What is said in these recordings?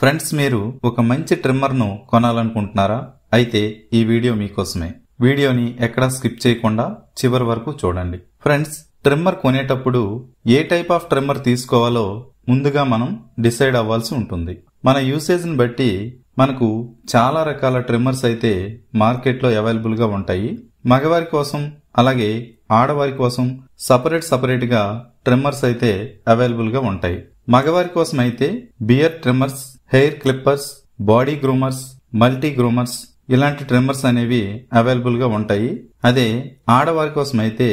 Friends, మీరు ఒక మంచి ట్రిమ్మర్ను కొనాలనుకుంటున్నారా? అయితే ఈ వీడియో మీకోసమే. వీడియోని ఎక్కడా స్కిప్ చేయకుండా చివరి వరకు చూడండి. ఫ్రెండ్స్, ట్రిమ్మర్ కొనేటప్పుడు ఏ టైప్ ఆఫ్ ట్రిమ్మర్ తీసుకోవాలో ముందుగా మనం డిసైడ్ అవ్వాల్సి ఉంటుంది. మన యూసేజ్ని బట్టి మనకు చాలా రకాల ట్రిమ్మర్స్ అయితే మార్కెట్లో అవైలబుల్ గా ఉంటాయి. మగవారి కోసం అలాగే ఆడవారి కోసం సపరేట్ గా ట్రిమ్మర్స్ అయితే అవైలబుల్ గా ఉంటాయి. మగవారి కోసం అయితే beard trimmers, hair clippers, body groomers, multi groomers ఇలాంటి ట్రిమ్మర్స్ అనేవి అవైలబుల్ గా ఉంటాయి. అదే ఆడవారి కోసం అయితే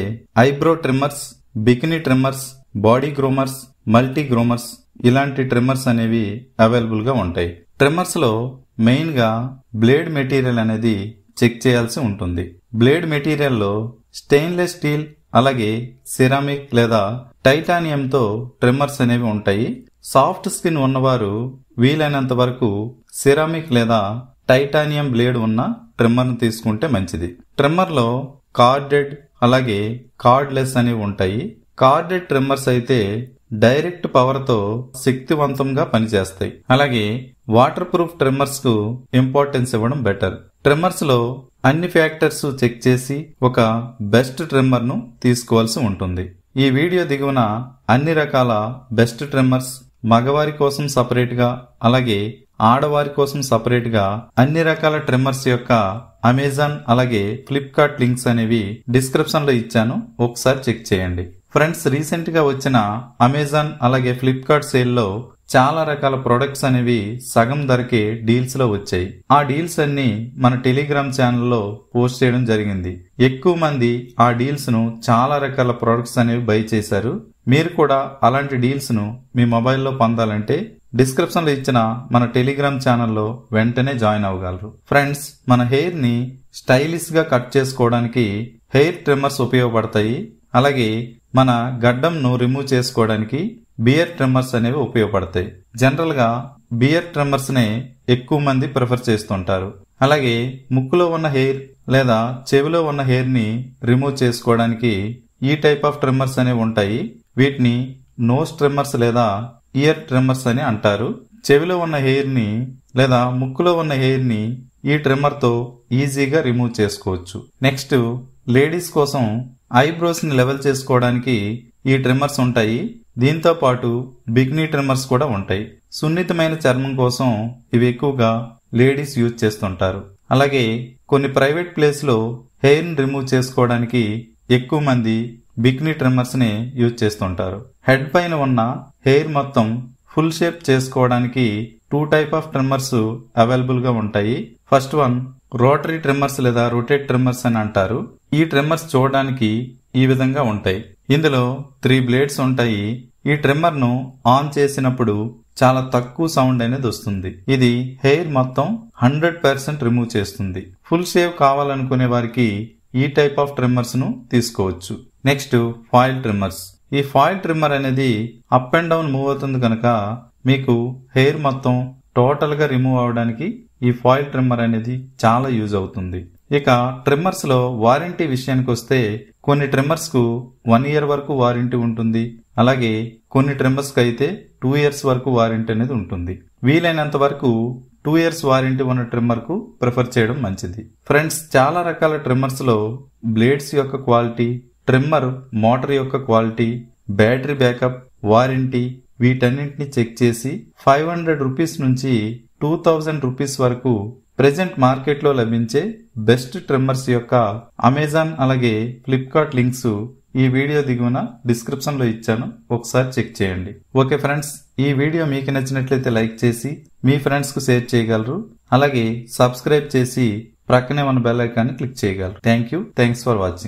eyebrow trimmers, bikini trimmers, body groomers, multi groomers ఇలాంటి ట్రిమ్మర్స్ అనేవి అవైలబుల్ గా ఉంటాయి. ట్రిమ్మర్స్ లో మెయిన్ గా బ్లేడ్ మెటీరియల్ అనేది చెక్ చేయాల్సి ఉంటుంది. బ్లేడ్ మెటీరియల్ లో స్టెయిన్లెస్ స్టీల్ అలాగే సిరామిక్ లేదా టైటానియంతో ట్రిమ్మర్స్ అనేవి ఉంటాయి. సాఫ్ట్ స్కిన్ ఉన్నవారు వీలైనంత వరకు సిరామిక్ లేదా టైటానియం బ్లేడ్ ఉన్న ట్రిమ్మర్ ను తీసుకుంటే మంచిది. ట్రిమ్మర్ లో కార్డెడ్ అలాగే కార్డ్లెస్ అనేవి ఉంటాయి. కార్డెడ్ ట్రిమ్మర్స్ అయితే డైరెక్ట్ పవర్ తో శక్తివంతంగా పనిచేస్తాయి. అలాగే వాటర్ ప్రూఫ్ ట్రిమ్మర్స్ కు ఇంపార్టెన్స్ ఇవ్వడం బెటర్. ట్రిమ్మర్స్ లో అన్ని ఫ్యాక్టర్స్ చెక్ చేసి ఒక బెస్ట్ ట్రిమ్మర్ ను తీసుకోవాల్సి ఉంటుంది. ఈ వీడియో దిగువన అన్ని రకాల బెస్ట్ ట్రిమ్మర్స్, మగవారి కోసం సపరేట్ గా అలాగే ఆడవారి కోసం సపరేట్ గా అన్ని రకాల ట్రిమ్మర్స్ యొక్క అమెజాన్ అలాగే ఫ్లిప్కార్ట్ లింక్స్ అనేవి డిస్క్రిప్షన్ లో ఇచ్చాను, ఒకసారి చెక్ చేయండి. ఫ్రెండ్స్, రీసెంట్ గా వచ్చిన అమెజాన్ అలాగే ఫ్లిప్కార్ట్ సేల్ లో చాలా రకాల ప్రొడక్ట్స్ అనేవి సగం ధరకే డీల్స్ లో వచ్చాయి. ఆ డీల్స్ అన్ని మన టెలిగ్రామ్ ఛానల్లో పోస్ట్ చేయడం జరిగింది. ఎక్కువ మంది ఆ డీల్స్ ను చాలా రకాల ప్రొడక్ట్స్ అనేవి బై చేశారు. మీరు కూడా అలాంటి డీల్స్ ను మీ మొబైల్లో పొందాలంటే డిస్క్రిప్షన్ లో ఇచ్చిన మన టెలిగ్రామ్ ఛానల్లో వెంటనే జాయిన్ అవ్వగలరు. ఫ్రెండ్స్, మన హెయిర్ ని స్టైలిష్ గా కట్ చేసుకోవడానికి హెయిర్ ట్రిమ్మర్స్ ఉపయోగపడతాయి. అలాగే మన గడ్డంను రిమూవ్ చేసుకోవడానికి బియర్ ట్రిమ్మర్స్ అనేవి ఉపయోగపడతాయి. జనరల్ గా బియర్ ట్రిమ్మర్స్ నే ఎక్కువ మంది ప్రిఫర్ చేస్తుంటారు. అలాగే ముక్కులో ఉన్న హెయిర్ లేదా చెవిలో ఉన్న హెయిర్ ని రిమూవ్ చేసుకోవడానికి ఈ టైప్ ఆఫ్ ట్రిమ్మర్స్ అనేవి ఉంటాయి. వీటిని నోస్ ట్రిమ్మర్స్ లేదా ఇయర్ ట్రిమ్మర్స్ అని అంటారు. చెవిలో ఉన్న హెయిర్ ని లేదా ముక్కులో ఉన్న హెయిర్ ని ఈ ట్రిమ్మర్ తో ఈజీగా రిమూవ్ చేసుకోవచ్చు. నెక్స్ట్, లేడీస్ కోసం ఐబ్రోస్ ని లెవెల్ చేసుకోవడానికి ఈ ట్రిమ్మర్స్ ఉంటాయి. దీంతో పాటు బికినీ ట్రిమ్మర్స్ కూడా ఉంటాయి. సున్నితమైన చర్మం కోసం ఇవి ఎక్కువగా లేడీస్ యూజ్ చేస్తుంటారు. అలాగే కొన్ని ప్రైవేట్ ప్లేస్ లో హెయిర్ ని రిమూవ్ చేసుకోవడానికి ఎక్కువ మంది బికినీ ట్రిమ్మర్స్ ని యూజ్ చేస్తుంటారు. హెడ్ పైన ఉన్న హెయిర్ మొత్తం ఫుల్ షేప్ చేసుకోవడానికి two type of trimmers available గా ఉంటాయి. ఫస్ట్ వన్ రోటరీ ట్రిమ్మర్స్ లేదా రొటేట్ ట్రిమ్మర్స్ అని అంటారు. ఈ ట్రిమ్మర్స్ చూడడానికి ఈ విధంగా ఉంటాయి. ఇందులో 3 బ్లేడ్స్ ఉంటాయి. ఈ ట్రిమ్మర్ ను ఆన్ చేసినప్పుడు చాలా తక్కువ సౌండ్ అనేది వస్తుంది. ఇది హెయిర్ మొత్తం 100% రిమూవ్ చేస్తుంది. ఫుల్ షేవ్ కావాలనుకునే వారికి ఈ టైప్ ఆఫ్ ట్రిమ్మర్స్ ను తీసుకోవచ్చు. Next, foil trimmers. ఈ ఫాయిల్ ట్రిమ్మర్ అనేది అప్ అండ్ డౌన్ మూవ్ అవుతుంది కనుక మీకు హెయిర్ మొత్తం టోటల్ గా రిమూవ్ అవడానికి ఈ ఫాయిల్ ట్రిమ్మర్ అనేది చాలా యూజ్ అవుతుంది. ఇక ట్రిమ్మర్స్ లో వారంటీ విషయానికి వస్తే కొన్ని ట్రిమ్మర్స్ కు 1 year వరకు వారంటీ ఉంటుంది. అలాగే కొన్ని ట్రిమ్మర్స్ కి అయితే 2 years వరకు వారంటీ అనేది ఉంటుంది. వీలైనంత వరకు 2 years వారంటీ ఉన్న ట్రిమ్మర్ కు ప్రిఫర్ చేయడం మంచిది. ఫ్రెండ్స్, చాలా రకాల ట్రిమ్మర్స్ లో బ్లేడ్స్ యొక్క క్వాలిటీ, ట్రిమ్మర్ మోటార్ యొక్క క్వాలిటీ, బ్యాటరీ బ్యాకప్, వారంటీ వీటన్నింటిని చెక్ చేసి 500 రూపీస్ నుంచి 2000 రూపీస్ వరకు ప్రెజెంట్ మార్కెట్ లో లభించే బెస్ట్ ట్రిమ్మర్స్ యొక్క అమెజాన్ అలాగే ఫ్లిప్కార్ట్ లింక్స్ ఈ వీడియో దిగువన డిస్క్రిప్షన్ లో ఇచ్చాను, ఒకసారి చెక్ చేయండి. ఓకే ఫ్రెండ్స్, ఈ వీడియో మీకు నచ్చినట్లయితే లైక్ చేసి మీ ఫ్రెండ్స్ కు షేర్ చేయగలరు. అలాగే సబ్స్క్రైబ్ చేసి ప్రక్కనే ఉన్న బెల్ ఐకాన్ ని క్లిక్ చేయగలరు. Thanks for watching.